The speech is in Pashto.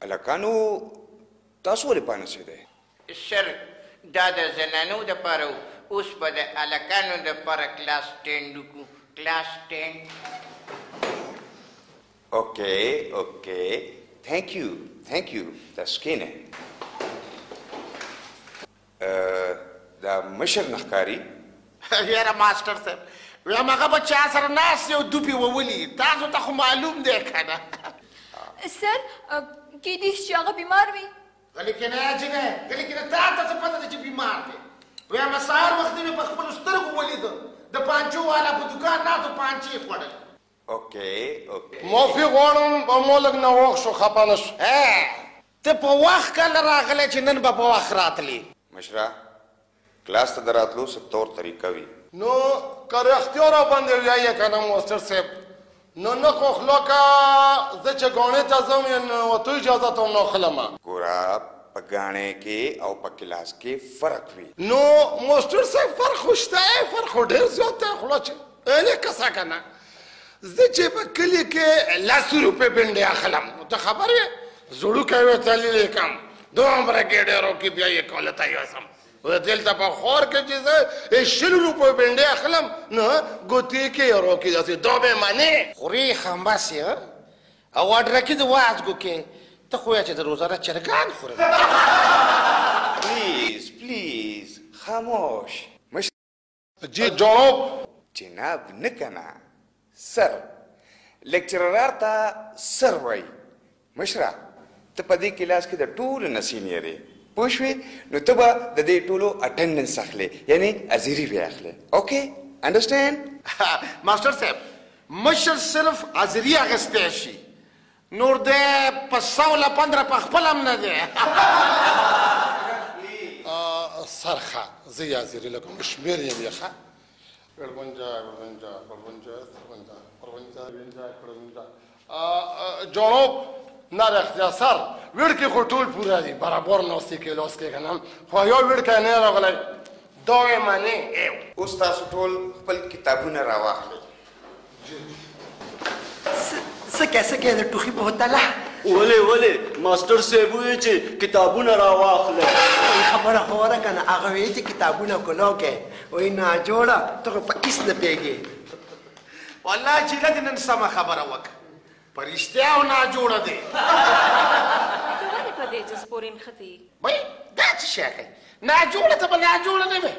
هلکانو تاسو ولې پانسېدئ؟ سر دا د زنانو دپاره اوس به د هلکانو دپاره کلاس 10 وکړو. کلاس 10. اوکې thank you تاسو کښېنئ. دا مشر نه ښکاري. یاره ماسټر صاحب وایم هغه به چا سره ناست یو دوپې وولي تاسو ته خو معلوم دی که نه. سر کیدای شي چې هغه بیمار وي. غلی کېنه جینۍ غلی کېنه تا ته څه پته ده چې بیمار دی. وایم سهار وختي مې په خپلو سترګو ولیده د پانچو والا په دوکان ناستو پانچې یې خوړل. اوکې معافي غواړم مو لږ ناوخت شو خفه نه شو. ته په وخت کله راغلی چې نن به په وخت راتلې. مشره کلاس ته د راتلو څه طور طریقه وي؟ نو که رښتیا را باندې ویایې که نه ماسټر صاحب نو نه خو خلا که زه چې ګاڼې ته ځم نو ته اجازه ته نه اخلم. ګوره په ګاڼې کې او په کلاس کې فرق وي. نو ماسټر صاحب فرق خو شته فرق خو ډېر زیات دی خو چې اهلې کسه که نه زه چې په کلي کې 100 روپۍ بنډې اخلم ته خبر یې زړوکی وې تللی کم دومره کې ډېرو کې بیا یې کوله ته یوسم دلته په خور کې چې زه 100 روپۍ بنډې اخلم نو ګوتې کې یو کې داسې دا به منې خورې خمبسې او اډرکې د وازګو کې ته خو چې د روزانه چرګان خورې. پلیز خاموش. جی جناب نه کنه سر لیکچرر ته سر وایي. مشره ته په دې کلاس کې د ټولو نه سینیر یې پوه شوې نو ته به د دې ټولو اټنډنس اخلې یعنی حاضري به اخلې. اوکې انډرسټینډ. ماسټر صاحب مشر صرف حاضري اخیستی شي نور دی په 115 په خپل هم نه دی. سرخه زه یې حاضري لکم شمېر یم یې ښه 58 جناب نه رښتیا سر وړکې خو ټول پوره دي برابر ناستې کې لاس کې که نه خو یو وړکی نه راغلی دا یې منې. اوس تاسو ټول خپل کتابونه راواخلئ. سکه د ټوخي په هوتله ولې ماسټر صاحب وایي چې کتابونه راواخلئ. خبره خو وره که نه هغه وایي چې کتابونه کلو کې وایي ناجوړه ته خو په هېڅ نه پوهېږې. والله چې دې نن سمه خبره وکړه په رښتیا او ناجوړه دی. ته ولې په دې جس پورې نښتې؟ بای دا څه شی کوي ناجوړه ته به ناجوړه نه وي